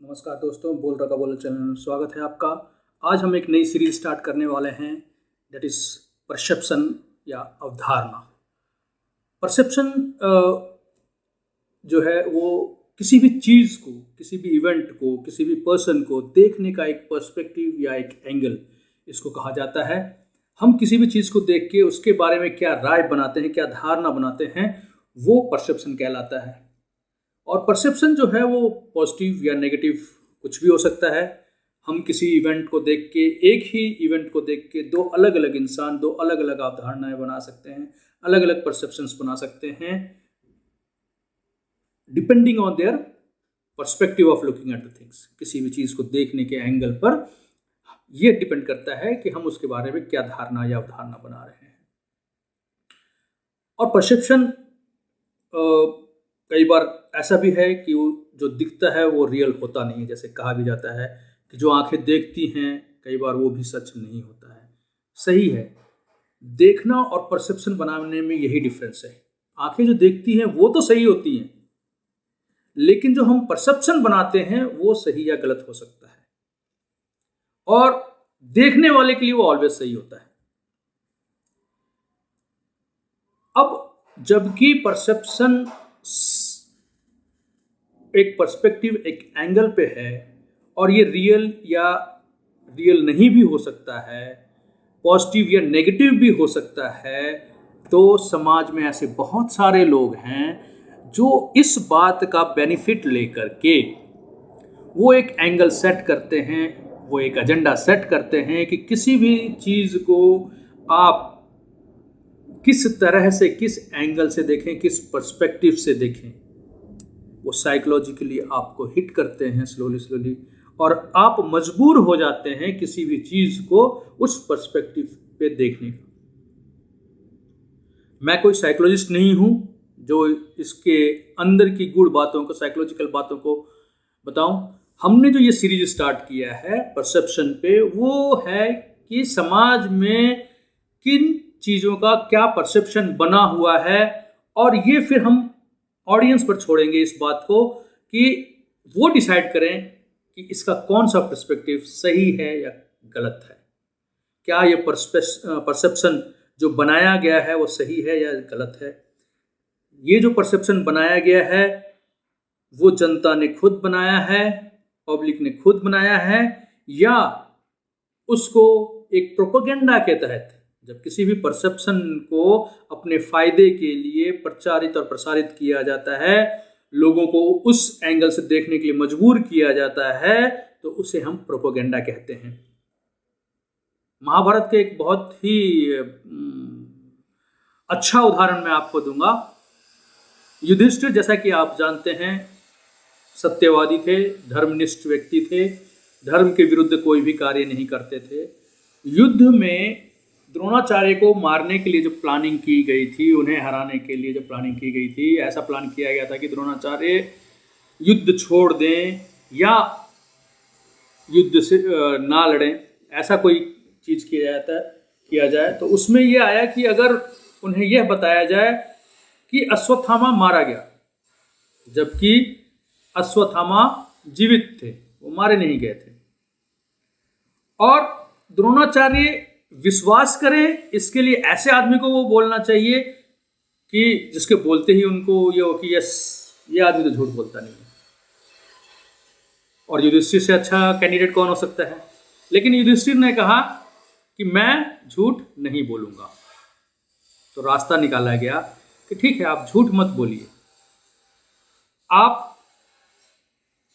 नमस्कार दोस्तों, बोल रहा का बोल चैनल में स्वागत है आपका। आज हम एक नई सीरीज स्टार्ट करने वाले हैं, दैट इज़ परसेप्शन या अवधारणा। परसेप्शन जो है वो किसी भी चीज़ को, किसी भी इवेंट को, किसी भी पर्सन को देखने का एक पर्सपेक्टिव या एक एंगल इसको कहा जाता है। हम किसी भी चीज़ को देख के उसके बारे में क्या राय बनाते हैं, क्या धारणा बनाते हैं, वो परसेप्शन कहलाता है। और परसेप्शन जो है वो पॉजिटिव या नेगेटिव कुछ भी हो सकता है। हम किसी इवेंट को देख के, एक ही इवेंट को देख के दो अलग अलग इंसान दो अलग अलग अवधारणाएं बना सकते हैं, अलग अलग परसेप्शंस बना सकते हैं, depending on their perspective of looking at the things. किसी भी चीज़ को देखने के एंगल पर यह डिपेंड करता है कि हम उसके बारे में क्या धारणा या अवधारणा बना रहे हैं। और परसेप्शन कई बार ऐसा भी है कि वो जो दिखता है वो रियल होता नहीं है। जैसे कहा भी जाता है कि जो आंखें देखती हैं कई बार वो भी सच नहीं होता है। सही है, देखना और परसेप्शन बनाने में यही डिफरेंस है। आंखें जो देखती हैं वो तो सही होती हैं, लेकिन जो हम परसेप्शन बनाते हैं वो सही या गलत हो सकता है, और देखने वाले के लिए वो ऑलवेज सही होता है। अब जबकि परसेप्शन एक पर्सपेक्टिव, एक एंगल पे है, और ये रियल या रियल नहीं भी हो सकता है, पॉजिटिव या नेगेटिव भी हो सकता है, तो समाज में ऐसे बहुत सारे लोग हैं जो इस बात का बेनिफिट लेकर के वो एक एंगल सेट करते हैं, वो एक एजेंडा सेट करते हैं कि किसी भी चीज़ को आप किस तरह से, किस एंगल से देखें, किस पर्सपेक्टिव से देखें, वो साइकोलॉजिकली आपको हिट करते हैं स्लोली, और आप मजबूर हो जाते हैं किसी भी चीज़ को उस पर्सपेक्टिव पे देखने का। मैं कोई साइकोलॉजिस्ट नहीं हूँ जो इसके अंदर की गूढ़ बातों को, साइकोलॉजिकल बातों को बताऊं। हमने जो ये सीरीज स्टार्ट किया है परसेप्शन पे, वो है कि समाज में किन चीज़ों का क्या परसेप्शन बना हुआ है, और ये फिर हम ऑडियंस पर छोड़ेंगे इस बात को कि वो डिसाइड करें कि इसका कौन सा पर्सपेक्टिव सही है या गलत है। क्या ये परसेप्शन जो बनाया गया है वो सही है या गलत है। ये जो परसेप्शन बनाया गया है वो जनता ने खुद बनाया है, पब्लिक ने खुद बनाया है, या उसको एक प्रोपेगेंडा के तहत, जब किसी भी परसेप्शन को अपने फायदे के लिए प्रचारित और प्रसारित किया जाता है, लोगों को उस एंगल से देखने के लिए मजबूर किया जाता है, तो उसे हम प्रोपेगेंडा कहते हैं। महाभारत के एक बहुत ही अच्छा उदाहरण मैं आपको दूंगा। युधिष्ठिर, जैसा कि आप जानते हैं, सत्यवादी थे, धर्मनिष्ठ व्यक्ति थे, धर्म के विरुद्ध कोई भी कार्य नहीं करते थे। युद्ध में द्रोणाचार्य को मारने के लिए जो प्लानिंग की गई थी, उन्हें हराने के लिए जो प्लानिंग की गई थी, ऐसा प्लान किया गया था कि द्रोणाचार्य युद्ध छोड़ दें या युद्ध से ना लड़ें, ऐसा कोई चीज़ किया जाए। तो उसमें यह आया कि अगर उन्हें यह बताया जाए कि अश्वत्थामा मारा गया, जबकि अश्वत्थामा जीवित थे, वो मारे नहीं गए थे, और द्रोणाचार्य विश्वास करें, इसके लिए ऐसे आदमी को वो बोलना चाहिए कि जिसके बोलते ही उनको ये हो कि यस, ये आदमी तो झूठ बोलता नहीं है, और युधिष्ठिर से अच्छा कैंडिडेट कौन हो सकता है। लेकिन युधिष्ठिर ने कहा कि मैं झूठ नहीं बोलूंगा। तो रास्ता निकाला गया कि ठीक है, आप झूठ मत बोलिए, आप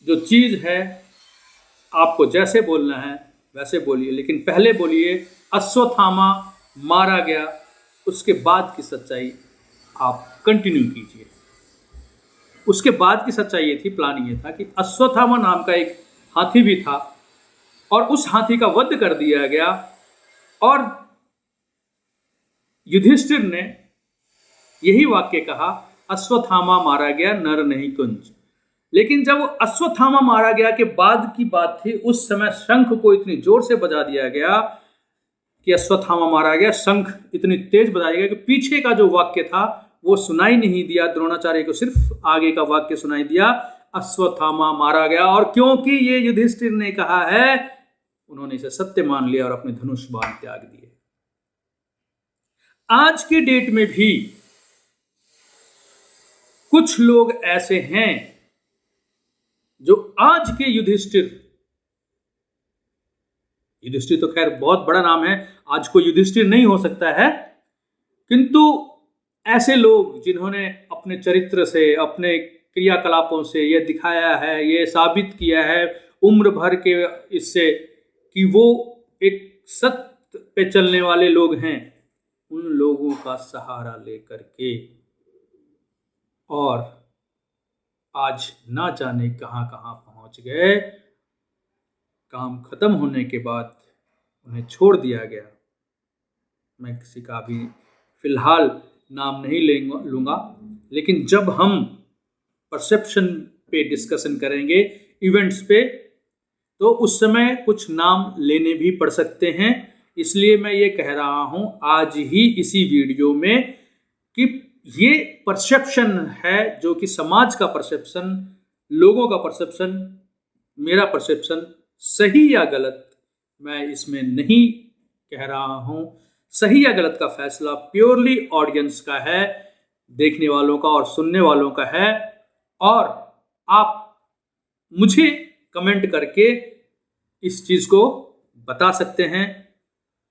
जो चीज़ है आपको जैसे बोलना है वैसे बोलिए, लेकिन पहले बोलिए अश्वत्थामा मारा गया, उसके बाद की सच्चाई आप कंटिन्यू कीजिए। उसके बाद की सच्चाई ये थी, प्लान ये था कि अश्वत्थामा नाम का एक हाथी भी था, और उस हाथी का वध कर दिया गया, और युधिष्ठिर ने यही वाक्य कहा, अश्वत्थामा मारा गया, नर नहीं कुंज। लेकिन जब अश्वत्थामा मारा गया के बाद की बात थी, उस समय शंख को इतनी जोर से बजा दिया गया कि अश्वत्थामा मारा गया, शंख इतनी तेज बजाया गया कि पीछे का जो वाक्य था वो सुनाई नहीं दिया। द्रोणाचार्य को सिर्फ आगे का वाक्य सुनाई दिया, अश्वत्थामा मारा गया, और क्योंकि ये युधिष्ठिर ने कहा है, उन्होंने इसे सत्य मान लिया और अपने धनुष बाण त्याग दिए। आज के डेट में भी कुछ लोग ऐसे हैं जो आज के युधिष्ठिर तो खैर बहुत बड़ा नाम है, आज को युधिष्ठिर नहीं हो सकता है, किंतु ऐसे लोग जिन्होंने अपने चरित्र से, अपने क्रियाकलापों से यह दिखाया है, यह साबित किया है उम्र भर के इससे कि वो एक सत्य पे चलने वाले लोग हैं, उन लोगों का सहारा लेकर के और आज ना जाने कहां कहां पहुंच गए। काम खत्म होने के बाद उन्हें छोड़ दिया गया। मैं किसी का भी फिलहाल नाम नहीं लूंगा, लेकिन जब हम परसेप्शन पे डिस्कशन करेंगे, इवेंट्स पे, तो उस समय कुछ नाम लेने भी पड़ सकते हैं। इसलिए मैं ये कह रहा हूं आज ही इसी वीडियो में कि ये परसेप्शन है, जो कि समाज का परसेप्शन, लोगों का परसेप्शन, मेरा परसेप्शन सही या गलत मैं इसमें नहीं कह रहा हूं। सही या गलत का फैसला प्योरली ऑडियंस का है, देखने वालों का और सुनने वालों का है, और आप मुझे कमेंट करके इस चीज को बता सकते हैं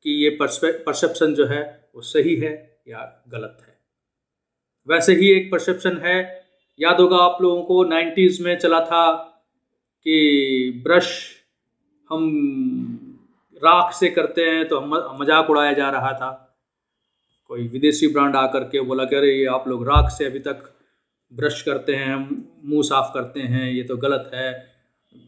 कि ये परसेप्शन जो है वो सही है या गलत है। वैसे ही एक परसेप्शन है, याद होगा आप लोगों को 90s में चला था कि ब्रश हम राख से करते हैं, तो मजाक उड़ाया जा रहा था। कोई विदेशी ब्रांड आकर के बोला कि अरे ये आप लोग राख से अभी तक ब्रश करते हैं, हम मुंह साफ करते हैं, ये तो गलत है,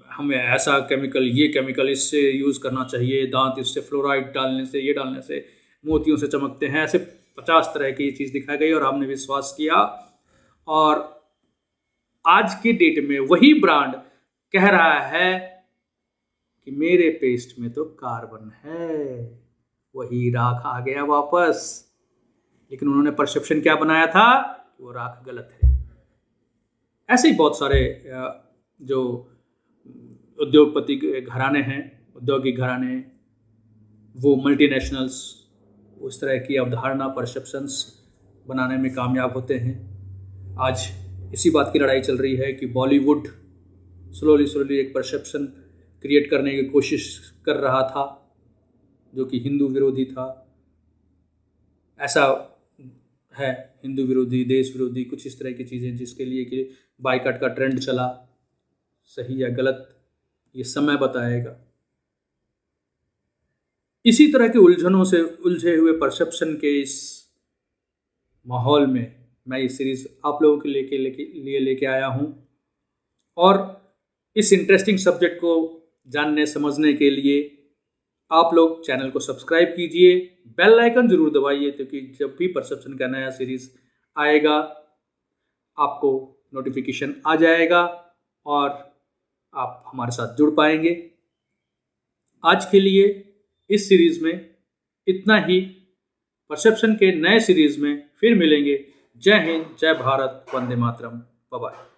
हमें ऐसा केमिकल, ये केमिकल इससे यूज़ करना चाहिए, दांत इससे फ्लोराइड डालने से, ये डालने से मोतियों से चमकते हैं। ऐसे 50 तरह की ये चीज़ दिखाई गई और हमने विश्वास किया, और आज के डेट में वही ब्रांड कह रहा है कि मेरे पेस्ट में तो कार्बन है, वही राख आ गया वापस। लेकिन उन्होंने परसेप्शन क्या बनाया था, वो राख गलत है। ऐसे ही बहुत सारे जो उद्योगपति घराने हैं, औद्योगिक घराने, वो मल्टीनेशनल्स, उस तरह की अवधारणा, परसेप्शंस बनाने में कामयाब होते हैं। आज इसी बात की लड़ाई चल रही है कि बॉलीवुड स्लोली एक परसेप्शन क्रिएट करने की कोशिश कर रहा था जो कि हिंदू विरोधी था। ऐसा है, हिंदू विरोधी, देश विरोधी, कुछ इस तरह की चीज़ें, जिसके लिए कि बाइकआउट का ट्रेंड चला। सही या गलत ये समय बताएगा। इसी तरह के उलझनों से उलझे हुए परसेप्शन के इस माहौल में मैं ये सीरीज आप लोगों के लिए लेके आया हूँ, और इस इंटरेस्टिंग सब्जेक्ट को जानने समझने के लिए आप लोग चैनल को सब्सक्राइब कीजिए, बेल आइकन जरूर दबाइए, क्योंकि जब भी परसेप्शन का नया सीरीज आएगा आपको नोटिफिकेशन आ जाएगा और आप हमारे साथ जुड़ पाएंगे। आज के लिए इस सीरीज में इतना ही। परसेप्शन के नए सीरीज में फिर मिलेंगे। जय हिंद, जय भारत, वंदे मातरम, बाय बाय।